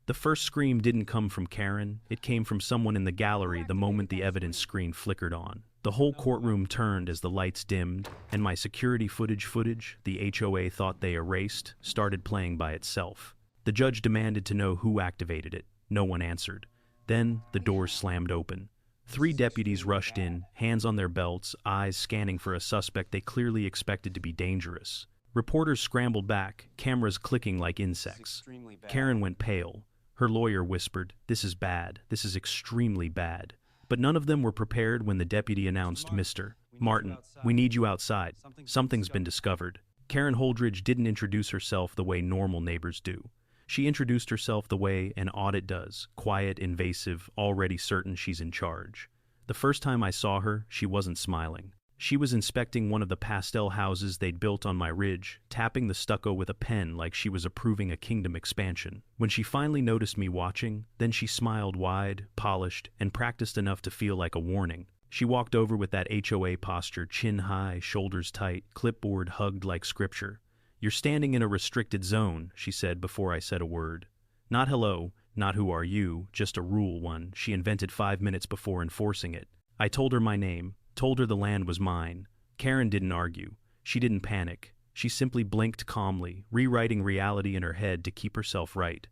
The first scream didn't come from Karen, it came from someone in the gallery the moment the evidence screen flickered on. The whole courtroom turned as the lights dimmed, and my security footage the HOA thought they erased, started playing by itself. The judge demanded to know who activated it. No one answered. Then, the doors slammed open. 3 deputies rushed in, hands on their belts, eyes scanning for a suspect they clearly expected to be dangerous. Reporters scrambled back, cameras clicking like insects. Karen went pale. Her lawyer whispered, "This is bad. This is extremely bad." But none of them were prepared when the deputy announced, "Mr. Martin, we need you outside. Something's been discovered." Karen Holdridge didn't introduce herself the way normal neighbors do. She introduced herself the way an audit does, quiet, invasive, already certain she's in charge. The first time I saw her, she wasn't smiling. She was inspecting one of the pastel houses they'd built on my ridge, tapping the stucco with a pen like she was approving a kingdom expansion. When she finally noticed me watching, then she smiled wide, polished, and practiced enough to feel like a warning. She walked over with that HOA posture, chin high, shoulders tight, clipboard hugged like scripture. "You're standing in a restricted zone," she said before I said a word. Not hello, not who are you, just a rule one she invented 5 minutes before enforcing it. I told her my name. Told her the land was mine. Karen didn't argue. She didn't panic. She simply blinked calmly, rewriting reality in her head to keep herself right.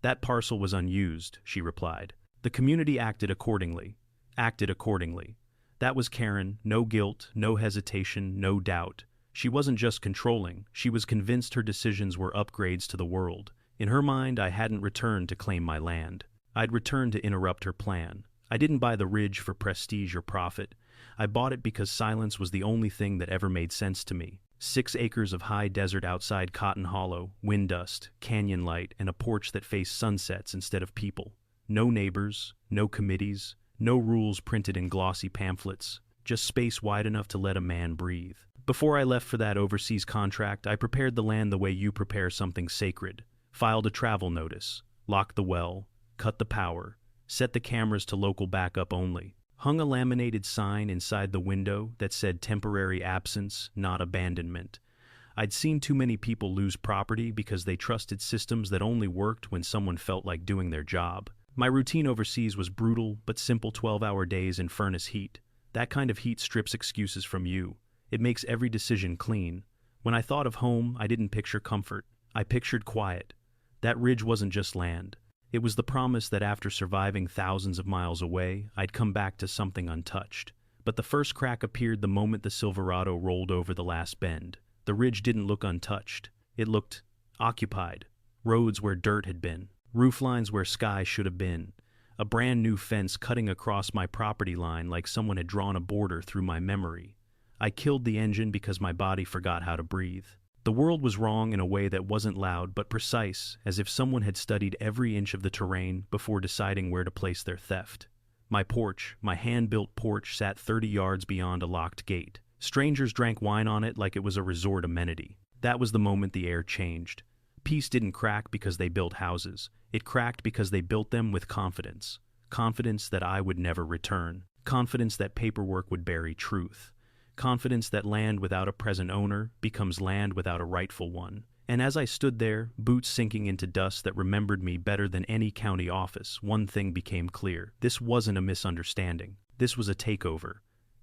"That parcel was unused," she replied. "The community acted accordingly." Acted accordingly. That was Karen, no guilt, no hesitation, no doubt. She wasn't just controlling, she was convinced her decisions were upgrades to the world. In her mind, I hadn't returned to claim my land. I'd returned to interrupt her plan. I didn't buy the ridge for prestige or profit. I bought it because silence was the only thing that ever made sense to me. 6 acres of high desert outside Cotton Hollow, wind dust, canyon light, and a porch that faced sunsets instead of people. No neighbors, no committees, no rules printed in glossy pamphlets, just space wide enough to let a man breathe. Before I left for that overseas contract, I prepared the land the way you prepare something sacred. Filed a travel notice, locked the well, cut the power, set the cameras to local backup only. Hung a laminated sign inside the window that said temporary absence, not abandonment. I'd seen too many people lose property because they trusted systems that only worked when someone felt like doing their job. My routine overseas was brutal but simple 12-hour days in furnace heat. That kind of heat strips excuses from you. It makes every decision clean. When I thought of home, I didn't picture comfort. I pictured quiet. That ridge wasn't just land. It was the promise that after surviving thousands of miles away, I'd come back to something untouched. But the first crack appeared the moment the Silverado rolled over the last bend. The ridge didn't look untouched. It looked occupied. Roads where dirt had been. Rooflines where sky should have been. A brand new fence cutting across my property line like someone had drawn a border through my memory. I killed the engine because my body forgot how to breathe. The world was wrong in a way that wasn't loud but precise, as if someone had studied every inch of the terrain before deciding where to place their theft. My porch, my hand-built porch, sat 30 yards beyond a locked gate. Strangers drank wine on it like it was a resort amenity. That was the moment the air changed. Peace didn't crack because they built houses. It cracked because they built them with confidence. Confidence that I would never return. Confidence that paperwork would bury truth. Confidence that land without a present owner becomes land without a rightful one. And as I stood there, boots sinking into dust that remembered me better than any county office, one thing became clear. This wasn't a misunderstanding. This was a takeover.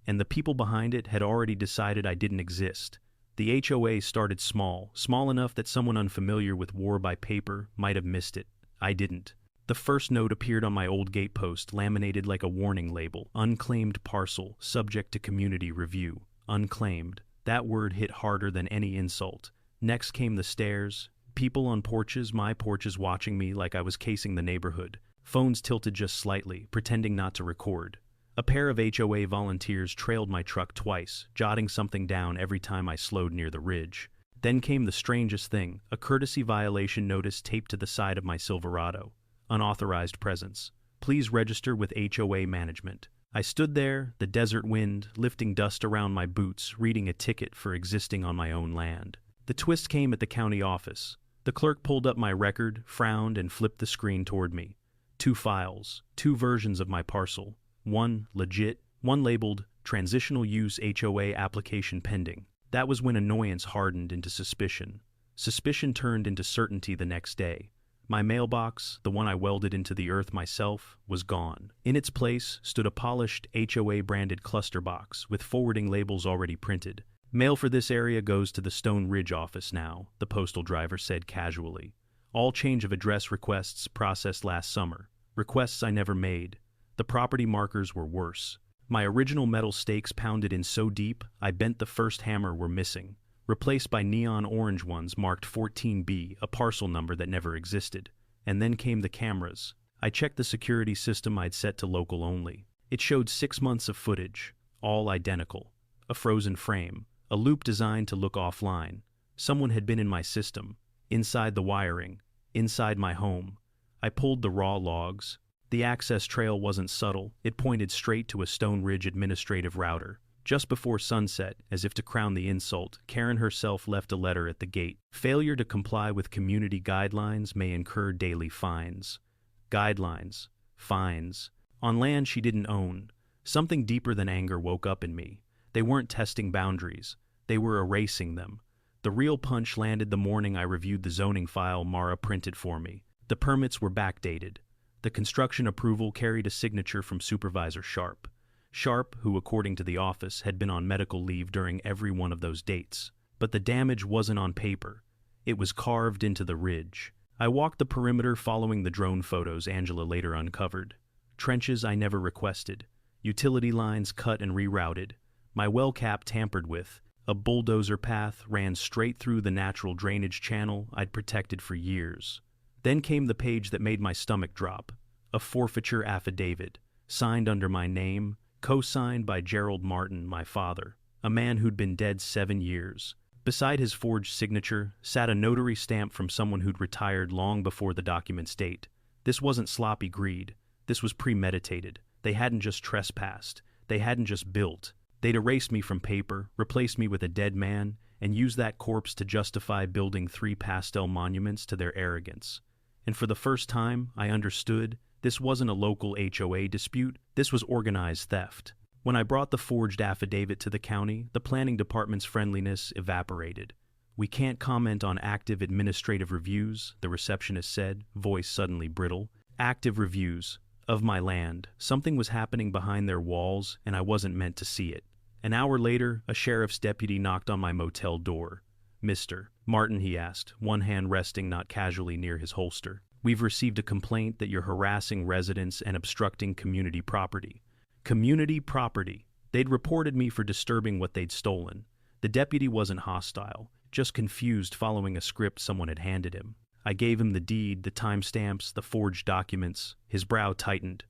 And the people behind it had already decided I didn't exist. The HOA started small, small enough that someone unfamiliar with war by paper might have missed it. I didn't. The first note appeared on my old gatepost, laminated like a warning label. Unclaimed parcel, subject to community review. Unclaimed. That word hit harder than any insult. Next came the stares. People on porches, my porches, watching me like I was casing the neighborhood. Phones tilted just slightly, pretending not to record. A pair of HOA volunteers trailed my truck twice, jotting something down every time I slowed near the ridge. Then came the strangest thing, a courtesy violation notice taped to the side of my Silverado. Unauthorized presence. Please register with HOA management. I stood there, the desert wind, lifting dust around my boots, reading a ticket for existing on my own land. The twist came at the county office. The clerk pulled up my record, frowned, and flipped the screen toward me. 2 files, 2 versions of my parcel. One legit, one labeled Transitional Use HOA Application Pending. That was when annoyance hardened into suspicion. Suspicion turned into certainty the next day. My mailbox, the one I welded into the earth myself, was gone. In its place stood a polished HOA-branded cluster box with forwarding labels already printed. "Mail for this area goes to the Stone Ridge office now," the postal driver said casually. "All change of address requests processed last summer. Requests I never made. The property markers were worse. My original metal stakes pounded in so deep, I bent the first hammer were missing, replaced by neon orange ones marked 14B, a parcel number that never existed. And then came the cameras. I checked the security system I'd set to local only. It showed 6 months of footage, all identical. A frozen frame, a loop designed to look offline. Someone had been in my system, inside the wiring, inside my home. I pulled the raw logs. The access trail wasn't subtle. It pointed straight to a Stone Ridge administrative router. Just before sunset, as if to crown the insult, Karen herself left a letter at the gate. Failure to comply with community guidelines may incur daily fines. Guidelines. Fines. On land she didn't own. Something deeper than anger woke up in me. They weren't testing boundaries. They were erasing them. The real punch landed the morning I reviewed the zoning file Mara printed for me. The permits were backdated. The construction approval carried a signature from Supervisor Sharp. Sharp, who according to the office had been on medical leave during every one of those dates. But the damage wasn't on paper. It was carved into the ridge. I walked the perimeter following the drone photos Angela later uncovered. Trenches I never requested. Utility lines cut and rerouted. My well cap tampered with. A bulldozer path ran straight through the natural drainage channel I'd protected for years. Then came the page that made my stomach drop. A forfeiture affidavit, signed under my name, co-signed by Gerald Martin, my father, a man who'd been dead 7 years. Beside his forged signature sat a notary stamp from someone who'd retired long before the document's date. This wasn't sloppy greed. This was premeditated. They hadn't just trespassed. They hadn't just built. They'd erased me from paper, replaced me with a dead man, and used that corpse to justify building 3 pastel monuments to their arrogance. And for the first time, I understood this wasn't a local HOA dispute. This was organized theft. When I brought the forged affidavit to the county, the planning department's friendliness evaporated. "We can't comment on active administrative reviews," the receptionist said, voice suddenly brittle. "Active reviews. Of my land. Something was happening behind their walls, and I wasn't meant to see it." An hour later, a sheriff's deputy knocked on my motel door. "Mr. Martin," he asked, one hand resting not casually near his holster. "We've received a complaint that you're harassing residents and obstructing community property." Community property. They'd reported me for disturbing what they'd stolen. The deputy wasn't hostile, just confused following a script someone had handed him. I gave him the deed, the timestamps, the forged documents. His brow tightened.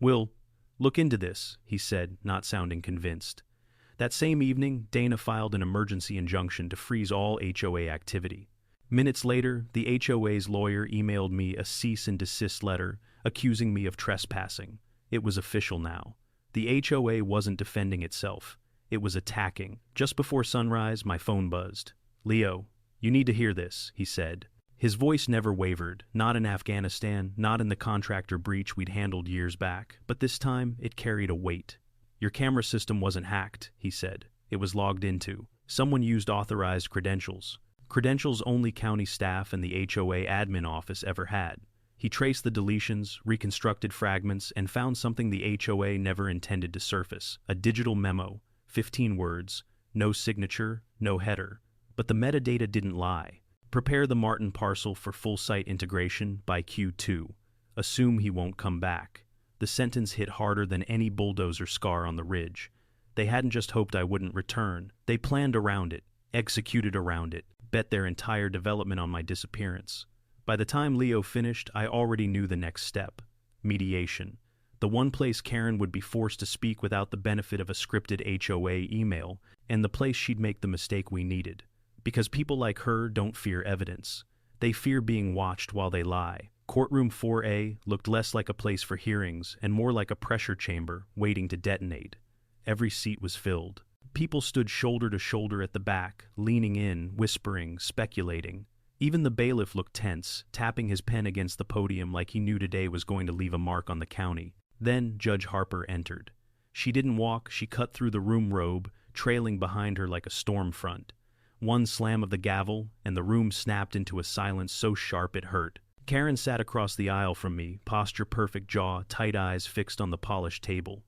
"We'll look into this," he said, not sounding convinced. That same evening, Dana filed an emergency injunction to freeze all HOA activity. Minutes later, the HOA's lawyer emailed me a cease and desist letter accusing me of trespassing. It was official now. The HOA wasn't defending itself. It was attacking. Just before sunrise, my phone buzzed. "Leo, you need to hear this," he said. His voice never wavered, not in Afghanistan, not in the contractor breach we'd handled years back, but this time it carried a weight. "Your camera system wasn't hacked," he said. "It was logged into. Someone used authorized credentials. Credentials only county staff and the HOA admin office ever had. He traced the deletions, reconstructed fragments, and found something the HOA never intended to surface. A digital memo, 15 words, no signature, no header. But the metadata didn't lie. Prepare the Martin parcel for full site integration by Q2. Assume he won't come back." The sentence hit harder than any bulldozer scar on the ridge. They hadn't just hoped I wouldn't return. They planned around it, executed around it, bet their entire development on my disappearance. By the time Leo finished, I already knew the next step. Mediation. The one place Karen would be forced to speak without the benefit of a scripted HOA email, and the place she'd make the mistake we needed. Because people like her don't fear evidence. They fear being watched while they lie. Courtroom 4A looked less like a place for hearings and more like a pressure chamber waiting to detonate. Every seat was filled. People stood shoulder to shoulder at the back, leaning in, whispering, speculating. Even the bailiff looked tense, tapping his pen against the podium like he knew today was going to leave a mark on the county. Then Judge Harper entered. She didn't walk, she cut through the room robe, trailing behind her like a storm front. One slam of the gavel, and the room snapped into a silence so sharp it hurt. Karen sat across the aisle from me, posture perfect, jaw, tight eyes fixed on the polished table.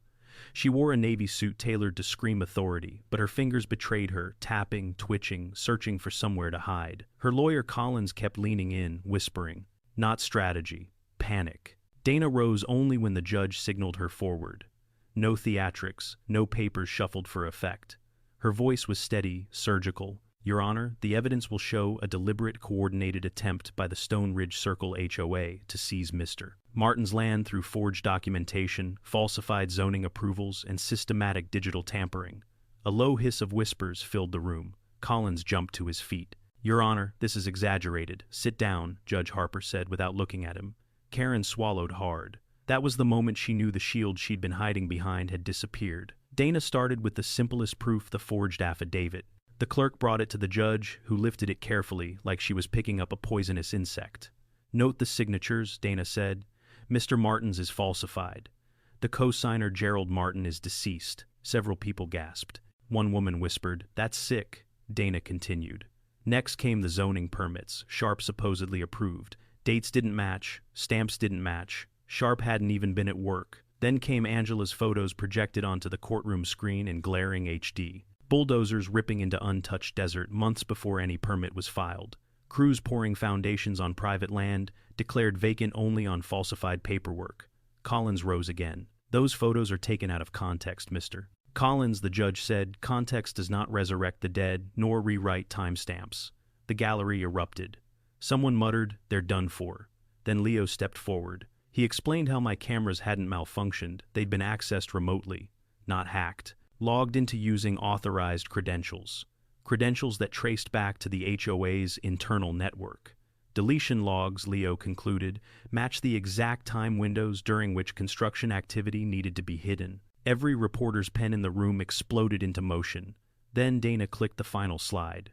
She wore a navy suit tailored to scream authority, but her fingers betrayed her, tapping, twitching, searching for somewhere to hide. Her lawyer Collins kept leaning in, whispering, "Not strategy, panic." Dana rose only when the judge signaled her forward. No theatrics, no papers shuffled for effect. Her voice was steady, surgical. "Your Honor, the evidence will show a deliberate, coordinated attempt by the Stone Ridge Circle HOA to seize Mr. Martin's land through forged documentation, falsified zoning approvals, and systematic digital tampering." A low hiss of whispers filled the room. Collins jumped to his feet. "Your Honor, this is exaggerated. Sit down," Judge Harper said without looking at him. Karen swallowed hard. That was the moment she knew the shield she'd been hiding behind had disappeared. Dana started with the simplest proof, the forged affidavit. The clerk brought it to the judge, who lifted it carefully, like she was picking up a poisonous insect. "Note the signatures," Dana said. "Mr. Martin's is falsified. The co-signer, Gerald Martin, is deceased." Several people gasped. One woman whispered, "That's sick," Dana continued. Next came the zoning permits, Sharp supposedly approved. Dates didn't match, stamps didn't match. Sharp hadn't even been at work. Then came Angela's photos projected onto the courtroom screen in glaring HD. Bulldozers ripping into untouched desert months before any permit was filed. Crews pouring foundations on private land, declared vacant only on falsified paperwork. Collins rose again. "Those photos are taken out of context, Mr. Collins," the judge said. "Context does not resurrect the dead, nor rewrite timestamps." The gallery erupted. Someone muttered, "They're done for." Then Leo stepped forward. He explained how my cameras hadn't malfunctioned. They'd been accessed remotely, not hacked. Logged into using authorized credentials. Credentials that traced back to the HOA's internal network. Deletion logs, Leo concluded, matched the exact time windows during which construction activity needed to be hidden. Every reporter's pen in the room exploded into motion. Then Dana clicked the final slide.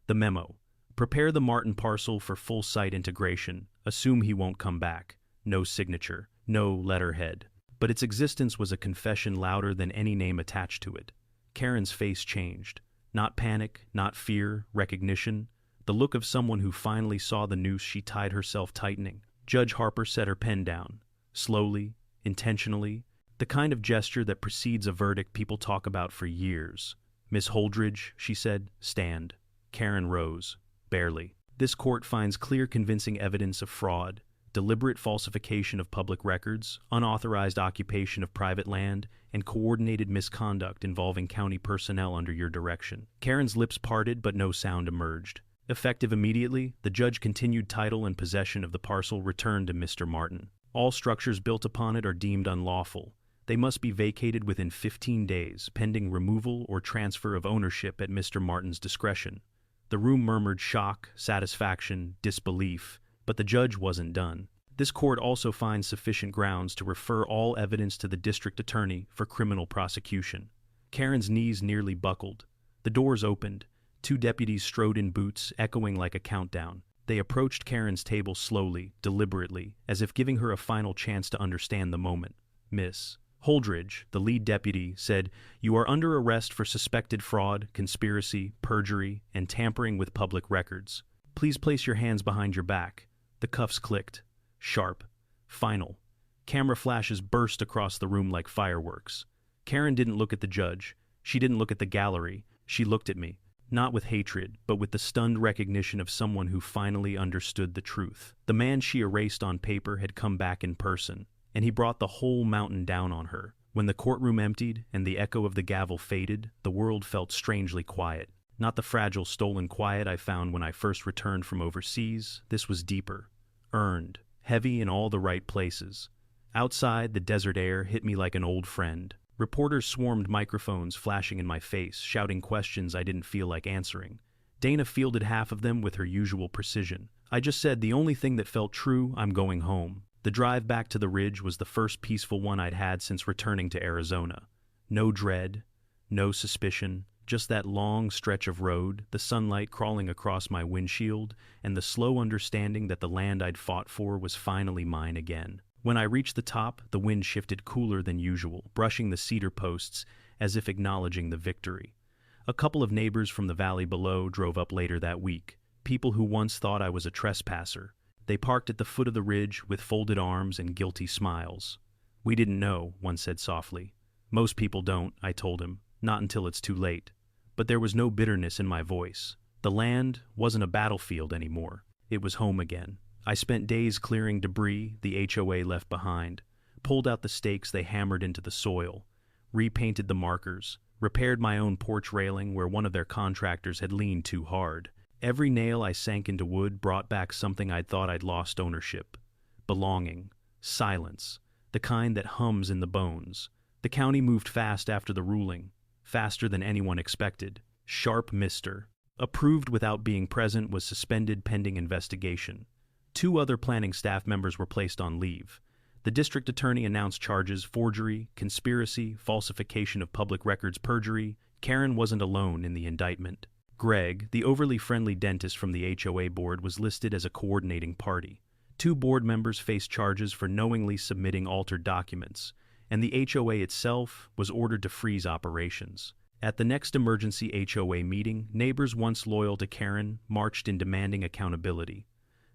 The memo. "Prepare the Martin parcel for full site integration. Assume he won't come back." No signature. No letterhead. But its existence was a confession louder than any name attached to it. Karen's face changed. Not panic, not fear, recognition. The look of someone who finally saw the noose she tied herself tightening. Judge Harper set her pen down. Slowly, intentionally. The kind of gesture that precedes a verdict people talk about for years. "Miss Holdridge," she said, "stand." Karen rose. Barely. "This court finds clear, convincing evidence of fraud. Deliberate falsification of public records, unauthorized occupation of private land, and coordinated misconduct involving county personnel under your direction." Karen's lips parted, but no sound emerged. Effective immediately, the judge continued title and possession of the parcel returned to Mr. Martin. All structures built upon it are deemed unlawful. They must be vacated within 15 days, pending removal or transfer of ownership at Mr. Martin's discretion. The room murmured shock, satisfaction, disbelief. But the judge wasn't done. "This court also finds sufficient grounds to refer all evidence to the district attorney for criminal prosecution." Karen's knees nearly buckled. The doors opened. 2 deputies strode in boots, echoing like a countdown. They approached Karen's table slowly, deliberately, as if giving her a final chance to understand the moment. "Miss Holdridge," the lead deputy said, "you are under arrest for suspected fraud, conspiracy, perjury, and tampering with public records. Please place your hands behind your back." The cuffs clicked. Sharp. Final. Camera flashes burst across the room like fireworks. Karen didn't look at the judge. She didn't look at the gallery. She looked at me. Not with hatred, but with the stunned recognition of someone who finally understood the truth. The man she erased on paper had come back in person, and he brought the whole mountain down on her. When the courtroom emptied and the echo of the gavel faded, the world felt strangely quiet. Not the fragile, stolen quiet I found when I first returned from overseas. This was deeper, earned, heavy in all the right places. Outside, the desert air hit me like an old friend. Reporters swarmed microphones, flashing in my face, shouting questions I didn't feel like answering. Dana fielded half of them with her usual precision. I just said the only thing that felt true: I'm going home. The drive back to the ridge was the first peaceful one I'd had since returning to Arizona. No dread, no suspicion. Just that long stretch of road, the sunlight crawling across my windshield, and the slow understanding that the land I'd fought for was finally mine again. When I reached the top, the wind shifted cooler than usual, brushing the cedar posts as if acknowledging the victory. A couple of neighbors from the valley below drove up later that week, people who once thought I was a trespasser. They parked at the foot of the ridge with folded arms and guilty smiles. "We didn't know," one said softly. "Most people don't," I told him, "not until it's too late." But there was no bitterness in my voice. The land wasn't a battlefield anymore. It was home again. I spent days clearing debris the HOA left behind, pulled out the stakes they hammered into the soil, repainted the markers, repaired my own porch railing where one of their contractors had leaned too hard. Every nail I sank into wood brought back something I'd thought I'd lost ownership. Belonging. Silence. The kind that hums in the bones. The county moved fast after the ruling. Faster than anyone expected. Sharp Mister. Approved without being present, was suspended pending investigation. 2 other planning staff members were placed on leave. The district attorney announced charges: forgery, conspiracy, falsification of public records, perjury. Karen wasn't alone in the indictment. Greg, the overly friendly dentist from the HOA board, was listed as a coordinating party. 2 board members faced charges for knowingly submitting altered documents, and the HOA itself was ordered to freeze operations. At the next emergency HOA meeting, neighbors once loyal to Karen marched in demanding accountability.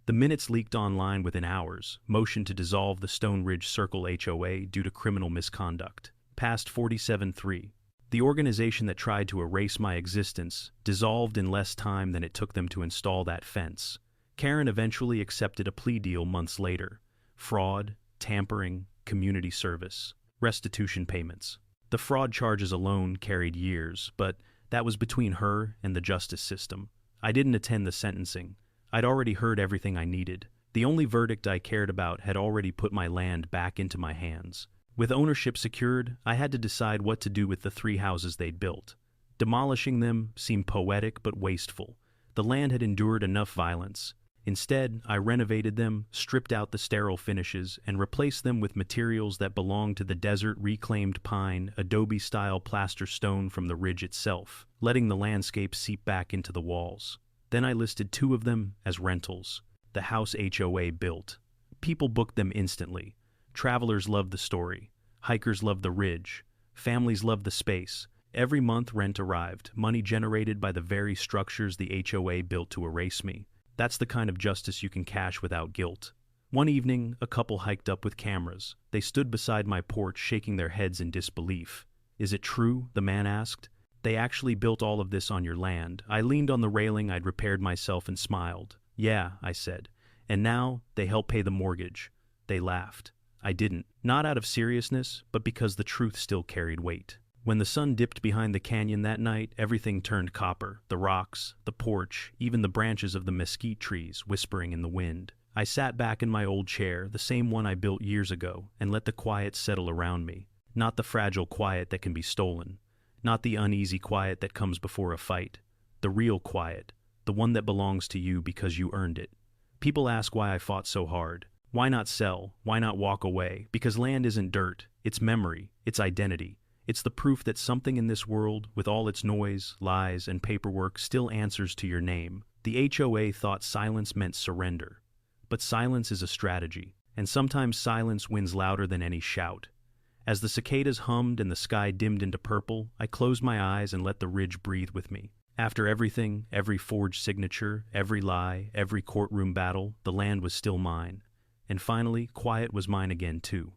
The minutes leaked online within hours, motioned to dissolve the Stone Ridge Circle HOA due to criminal misconduct. Passed 47-3. The organization that tried to erase my existence dissolved in less time than it took them to install that fence. Karen eventually accepted a plea deal months later. Fraud, tampering, community service, restitution payments. The fraud charges alone carried years, but that was between her and the justice system. I didn't attend the sentencing. I'd already heard everything I needed. The only verdict I cared about had already put my land back into my hands. With ownership secured, I had to decide what to do with the 3 houses they'd built. Demolishing them seemed poetic but wasteful. The land had endured enough violence. Instead, I renovated them, stripped out the sterile finishes, and replaced them with materials that belonged to the desert: reclaimed pine, adobe-style plaster stone from the ridge itself, letting the landscape seep back into the walls. Then I listed 2 of them as rentals. The house HOA built. People booked them instantly. Travelers loved the story. Hikers loved the ridge. Families loved the space. Every month rent arrived, money generated by the very structures the HOA built to erase me. That's the kind of justice you can cash without guilt. One evening, a couple hiked up with cameras. They stood beside my porch, shaking their heads in disbelief. "Is it true?" the man asked. "They actually built all of this on your land?" I leaned on the railing I'd repaired myself and smiled. "Yeah," I said. "And now they help pay the mortgage." They laughed. I didn't. Not out of seriousness, but because the truth still carried weight. When the sun dipped behind the canyon that night, everything turned copper. The rocks, the porch, even the branches of the mesquite trees whispering in the wind. I sat back in my old chair, the same one I built years ago, and let the quiet settle around me. Not the fragile quiet that can be stolen. Not the uneasy quiet that comes before a fight. The real quiet. The one that belongs to you because you earned it. People ask why I fought so hard. Why not sell? Why not walk away? Because land isn't dirt. It's memory. It's identity. It's the proof that something in this world, with all its noise, lies, and paperwork, still answers to your name. The HOA thought silence meant surrender. But silence is a strategy, and sometimes silence wins louder than any shout. As the cicadas hummed and the sky dimmed into purple, I closed my eyes and let the ridge breathe with me. After everything, every forged signature, every lie, every courtroom battle, the land was still mine. And finally, quiet was mine again too.